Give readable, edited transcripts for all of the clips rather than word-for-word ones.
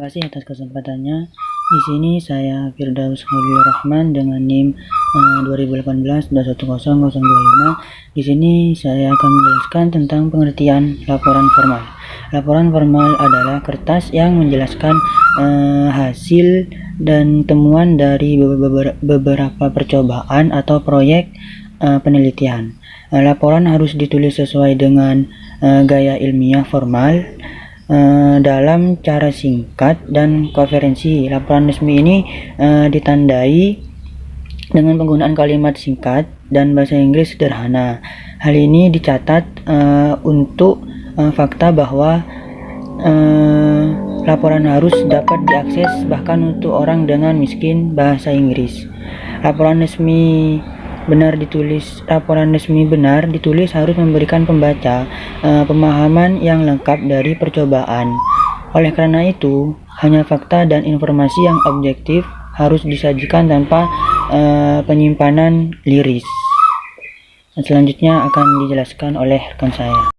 Terima kasih atas kesempatannya. Di sini saya Firdaus Khalilur Rahman dengan NIM 2018-210025. Di sini saya akan menjelaskan tentang pengertian laporan formal. Laporan formal adalah kertas yang menjelaskan hasil dan temuan dari beberapa percobaan atau proyek penelitian. Laporan harus ditulis sesuai dengan gaya ilmiah formal dalam cara singkat dan koherensi. Laporan resmi ini ditandai dengan penggunaan kalimat singkat dan bahasa Inggris sederhana. Hal ini dicatat untuk fakta bahwa laporan harus dapat diakses bahkan untuk orang dengan miskin bahasa Inggris. Laporan resmi benar ditulis harus memberikan pembaca pemahaman yang lengkap dari percobaan. Oleh karena itu, hanya fakta dan informasi yang objektif harus disajikan tanpa penyimpanan liris. Selanjutnya akan dijelaskan oleh rekan saya.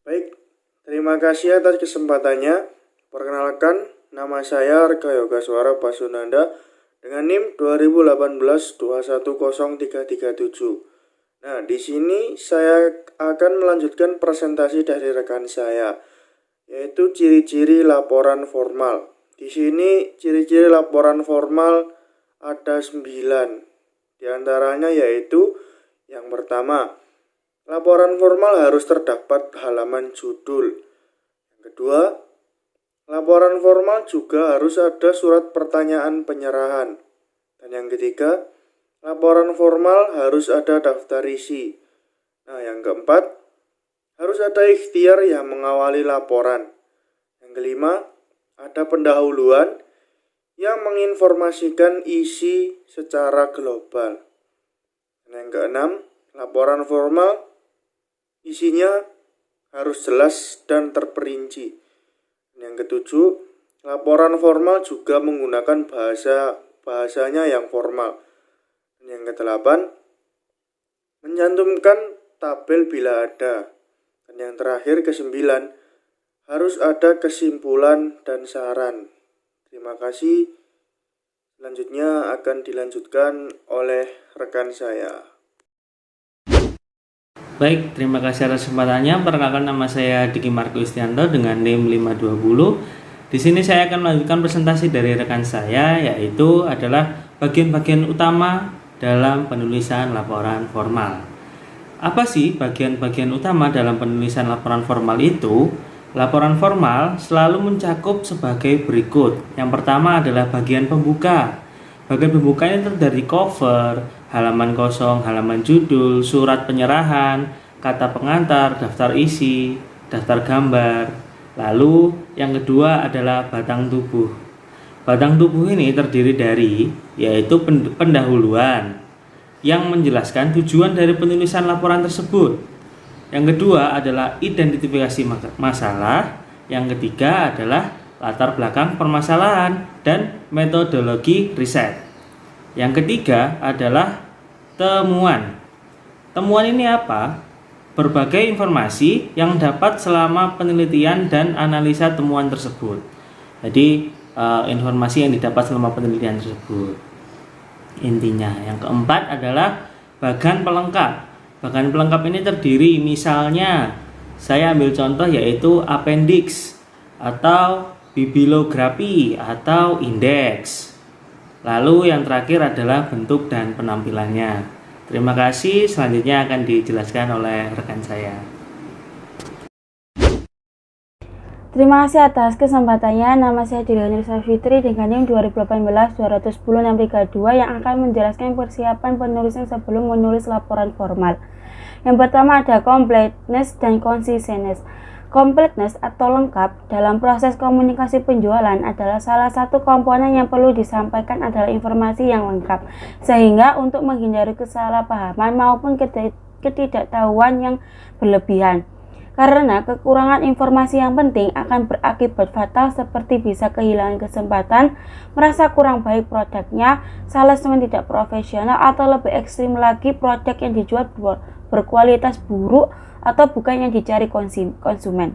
Baik, terima kasih atas kesempatannya. Perkenalkan, nama saya Arga Yogaswara Pasunanda dengan NIM 2018-210337. Nah, di sini saya akan melanjutkan presentasi dari rekan saya, yaitu ciri-ciri laporan formal. Di sini ciri-ciri laporan formal ada 9. Di antaranya yaitu yang pertama, laporan formal harus terdapat halaman judul. Yang kedua, laporan formal juga harus ada surat pertanyaan penyerahan. Dan yang ketiga, laporan formal harus ada daftar isi. Nah, yang keempat, harus ada ikhtiar yang mengawali laporan. Yang kelima, ada pendahuluan yang menginformasikan isi secara global. Dan yang keenam, laporan formal isinya harus jelas dan terperinci. Yang ketujuh, laporan formal juga menggunakan bahasanya yang formal. Yang kedelapan, mencantumkan tabel bila ada. Dan yang terakhir, kesembilan, harus ada kesimpulan dan saran. Terima kasih. Selanjutnya akan dilanjutkan oleh rekan saya. Baik, terima kasih atas kesempatannya. Perkenalkan, nama saya Diki Marco Istianto dengan NIM 520. Di sini saya akan melanjutkan presentasi dari rekan saya, yaitu adalah bagian-bagian utama dalam penulisan laporan formal. Apa sih bagian-bagian utama dalam penulisan laporan formal itu? Laporan formal selalu mencakup sebagai berikut. Yang pertama adalah bagian pembuka. Bagian pembuka ini terdiri dari cover, halaman kosong, halaman judul, surat penyerahan, kata pengantar, daftar isi, daftar gambar. Lalu yang kedua adalah batang tubuh. Batang tubuh ini terdiri dari yaitu pendahuluan yang menjelaskan tujuan dari penulisan laporan tersebut. Yang kedua adalah identifikasi masalah. Yang ketiga adalah latar belakang permasalahan dan metodologi riset. Yang ketiga adalah temuan. Temuan ini apa? Berbagai informasi yang dapat selama penelitian dan analisa temuan tersebut. Jadi informasi yang didapat selama penelitian tersebut. Intinya. Yang keempat adalah bagan pelengkap. Bagan pelengkap ini terdiri misalnya, saya ambil contoh yaitu appendix atau bibliografi atau indeks. Lalu yang terakhir adalah bentuk dan penampilannya. Terima kasih, selanjutnya akan dijelaskan oleh rekan saya. Terima kasih atas kesempatannya. Nama saya Diliani Fitri dengan NIM 2018-2100-632 yang akan menjelaskan persiapan penulisan sebelum menulis laporan formal. Yang pertama ada completeness dan consistency. Completeness atau lengkap dalam proses komunikasi penjualan adalah salah satu komponen yang perlu disampaikan adalah informasi yang lengkap, sehingga untuk menghindari kesalahpahaman maupun ketidaktahuan yang berlebihan. Karena kekurangan informasi yang penting akan berakibat fatal seperti bisa kehilangan kesempatan, merasa kurang baik produknya, salesman tidak profesional, atau lebih ekstrim lagi produk yang dijual berkualitas buruk atau bukan yang dicari konsumen.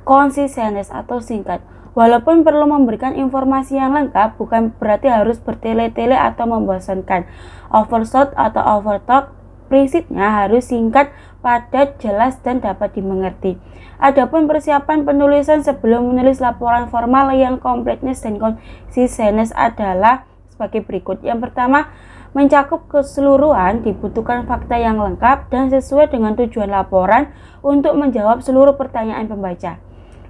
konsisenes atau singkat. Walaupun perlu memberikan informasi yang lengkap, bukan berarti harus bertele-tele atau membosankan. Overshot atau overtalk prinsipnya harus singkat, padat, jelas, dan dapat dimengerti. Adapun persiapan penulisan sebelum menulis laporan formal yang completeness dan consisteness adalah sebagai berikut. Yang pertama, mencakup keseluruhan, dibutuhkan fakta yang lengkap dan sesuai dengan tujuan laporan untuk menjawab seluruh pertanyaan pembaca.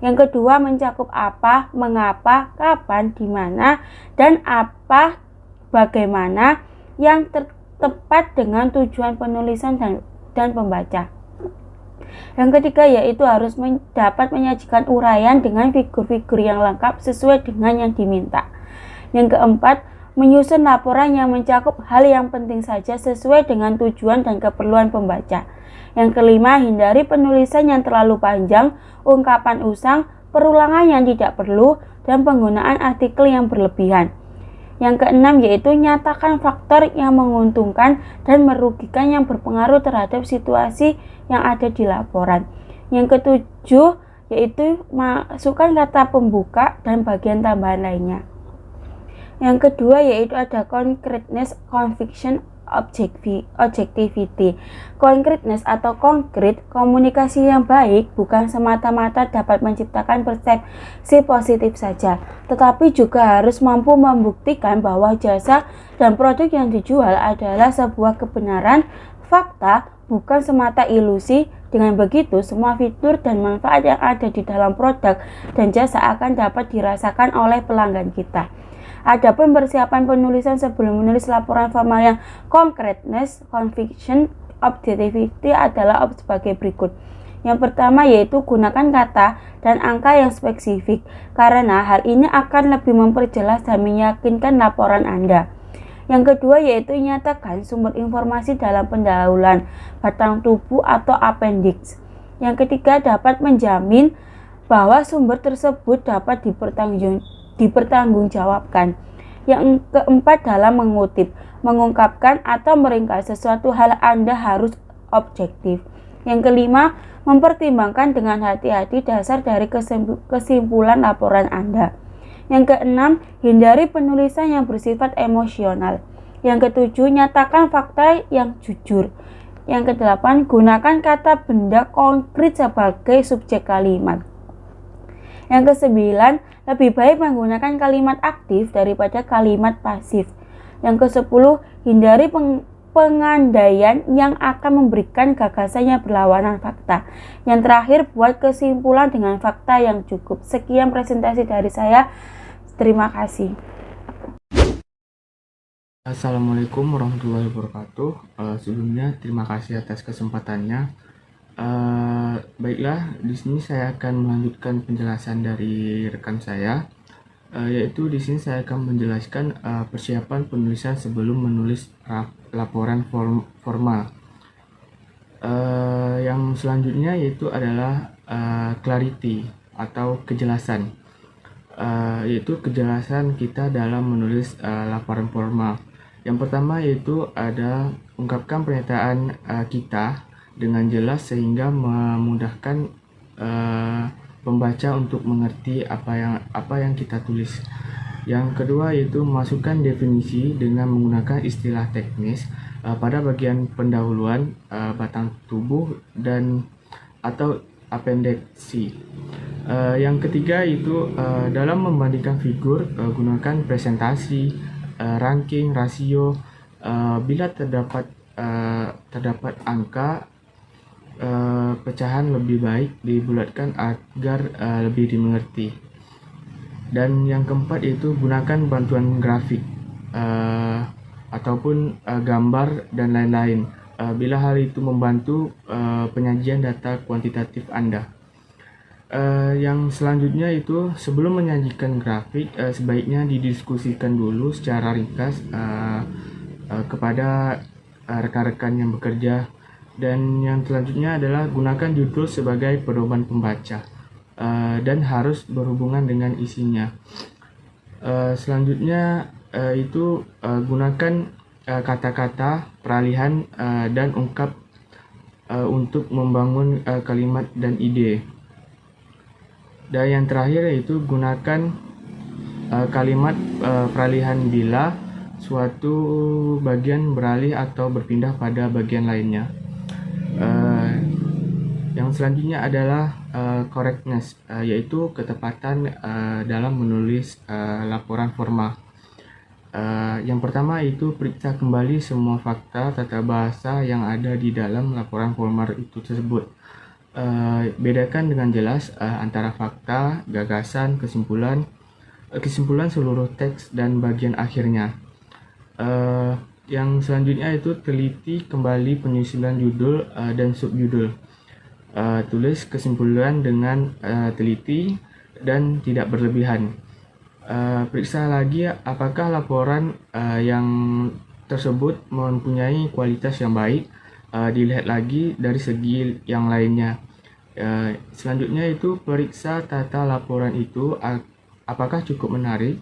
Yang kedua, mencakup apa, mengapa, kapan, di mana, dan apa, bagaimana yang tepat dengan tujuan penulisan dan pembaca. Yang ketiga yaitu harus dapat menyajikan uraian dengan figur-figur yang lengkap sesuai dengan yang diminta. Yang keempat, menyusun laporan yang mencakup hal yang penting saja sesuai dengan tujuan dan keperluan pembaca. Yang kelima, hindari penulisan yang terlalu panjang, ungkapan usang, perulangan yang tidak perlu, dan penggunaan artikel yang berlebihan. Yang keenam yaitu nyatakan faktor yang menguntungkan dan merugikan yang berpengaruh terhadap situasi yang ada di laporan. Yang ketujuh yaitu masukkan kata pembuka dan bagian tambahan lainnya. Yang kedua yaitu ada concreteness, conviction, objectivity. Concreteness atau konkret, komunikasi yang baik bukan semata-mata dapat menciptakan persepsi positif saja, tetapi juga harus mampu membuktikan bahwa jasa dan produk yang dijual adalah sebuah kebenaran, fakta, bukan semata ilusi. Dengan begitu, semua fitur dan manfaat yang ada di dalam produk dan jasa akan dapat dirasakan oleh pelanggan kita. Adapun persiapan penulisan sebelum menulis laporan formal yang concreteness, conviction, objectivity adalah sebagai berikut. Yang pertama yaitu gunakan kata dan angka yang spesifik, karena hal ini akan lebih memperjelas dan meyakinkan laporan Anda. Yang kedua yaitu nyatakan sumber informasi dalam pendahuluan, batang tubuh atau appendix. Yang ketiga dapat menjamin bahwa sumber tersebut dapat dipertanggungjawabkan. Yang keempat dalam mengutip, mengungkapkan atau meringkas sesuatu hal Anda harus objektif. Yang kelima, mempertimbangkan dengan hati-hati dasar dari kesimpulan laporan Anda. Yang keenam, hindari penulisan yang bersifat emosional. Yang ketujuh, nyatakan fakta yang jujur. Yang kedelapan, gunakan kata benda konkret sebagai subjek kalimat. Yang kesembilan, lebih baik menggunakan kalimat aktif daripada kalimat pasif. Yang kesepuluh, hindari pengandaian yang akan memberikan gagasan yang berlawanan fakta. Yang terakhir, buat kesimpulan dengan fakta yang cukup. Sekian presentasi dari saya. Terima kasih. Assalamualaikum warahmatullahi wabarakatuh. Sebelumnya terima kasih atas kesempatannya. Baiklah, di sini saya akan melanjutkan penjelasan dari rekan saya, yaitu di sini saya akan menjelaskan persiapan penulisan sebelum menulis laporan formal. Yang selanjutnya yaitu adalah clarity atau kejelasan, yaitu kejelasan kita dalam menulis laporan formal. Yang pertama yaitu ada ungkapkan pernyataan kita dengan jelas sehingga memudahkan pembaca untuk mengerti apa yang kita tulis. Yang kedua yaitu memasukkan definisi dengan menggunakan istilah teknis pada bagian pendahuluan, batang tubuh dan atau apendeksi. Yang ketiga itu dalam membandingkan figur, gunakan presentasi, ranking, rasio. Bila terdapat angka, pecahan lebih baik dibulatkan agar lebih dimengerti. Dan yang keempat yaitu gunakan bantuan grafik ataupun gambar dan lain-lain bila hal itu membantu penyajian data kuantitatif Anda. Yang selanjutnya itu sebelum menyajikan grafik sebaiknya didiskusikan dulu secara ringkas kepada rekan-rekan yang bekerja. Dan yang selanjutnya adalah gunakan judul sebagai pedoman pembaca dan harus berhubungan dengan isinya. Selanjutnya itu gunakan kata-kata, peralihan dan ungkap untuk membangun kalimat dan ide. Dan yang terakhir yaitu gunakan kalimat peralihan bila suatu bagian beralih atau berpindah pada bagian lainnya. Yang selanjutnya adalah correctness, yaitu ketepatan dalam menulis laporan formal. Yang pertama itu periksa kembali semua fakta tata bahasa yang ada di dalam laporan formal itu tersebut. Bedakan dengan jelas antara fakta, gagasan, kesimpulan seluruh teks dan bagian akhirnya. Yang selanjutnya itu teliti kembali penyusunan judul dan subjudul. Tulis kesimpulan dengan teliti dan tidak berlebihan. Periksa lagi apakah laporan yang tersebut mempunyai kualitas yang baik. Dilihat lagi dari segi yang lainnya. Selanjutnya itu periksa tata laporan itu apakah cukup menarik.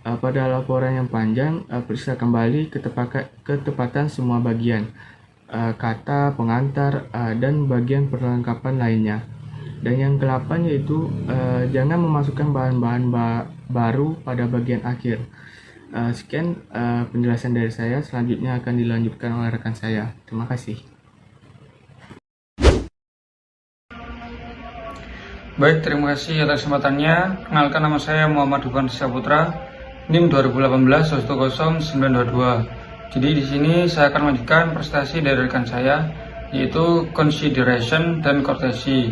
Pada laporan yang panjang, periksa kembali ketepatan semua bagian, kata, pengantar, dan bagian perlengkapan lainnya. Dan yang ke-8 yaitu jangan memasukkan bahan-bahan baru pada bagian akhir. Sekian penjelasan dari saya, selanjutnya akan dilanjutkan oleh rekan saya. Terima kasih. Baik, terima kasih atas kesempatannya. Kenalkan, nama saya Muhammad Dufan Saputra, NIM 2018-10922. Jadi di sini saya akan melanjutkan prestasi dari rekan saya, yaitu consideration dan courtesy.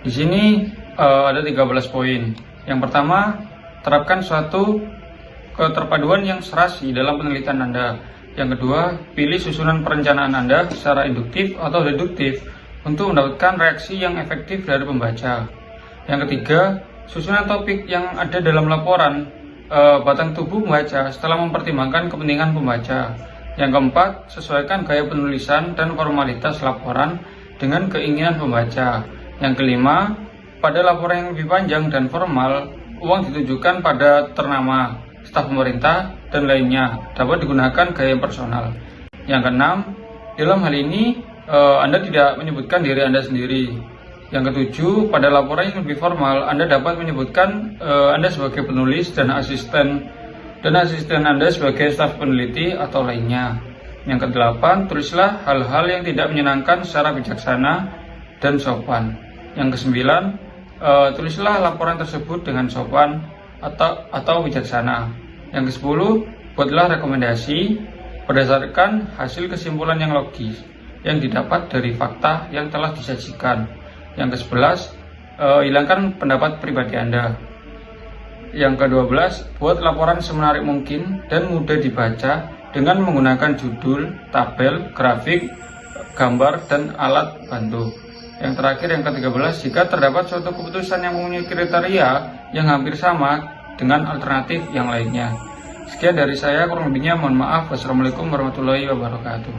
Di sini ada 13 poin. Yang pertama, terapkan suatu keterpaduan yang serasi dalam penelitian Anda. Yang kedua, pilih susunan perencanaan Anda secara induktif atau deduktif untuk mendapatkan reaksi yang efektif dari pembaca. Yang ketiga, susunan topik yang ada dalam laporan batang tubuh pembaca setelah mempertimbangkan kepentingan pembaca. Yang keempat, sesuaikan gaya penulisan dan formalitas laporan dengan keinginan pembaca. Yang kelima, pada laporan yang lebih panjang dan formal, uang ditujukan pada ternama, staf pemerintah, dan lainnya dapat digunakan gaya personal. Yang keenam, dalam hal ini Anda tidak menyebutkan diri Anda sendiri. Yang ketujuh, pada laporan yang lebih formal, Anda dapat menyebutkan Anda sebagai penulis dan asisten Anda sebagai staf peneliti atau lainnya. Yang kedelapan, tulislah hal-hal yang tidak menyenangkan secara bijaksana dan sopan. Yang kesembilan, tulislah laporan tersebut dengan sopan atau bijaksana. Yang kesepuluh, buatlah rekomendasi berdasarkan hasil kesimpulan yang logis yang didapat dari fakta yang telah disajikan. Yang ke-11, hilangkan pendapat pribadi Anda. Yang ke-12, buat laporan semenarik mungkin dan mudah dibaca dengan menggunakan judul, tabel, grafik, gambar, dan alat bantu. Yang terakhir, yang ke-13, jika terdapat suatu keputusan yang mempunyai kriteria yang hampir sama dengan alternatif yang lainnya. Sekian dari saya, kurang lebihnya mohon maaf. Wassalamualaikum warahmatullahi wabarakatuh.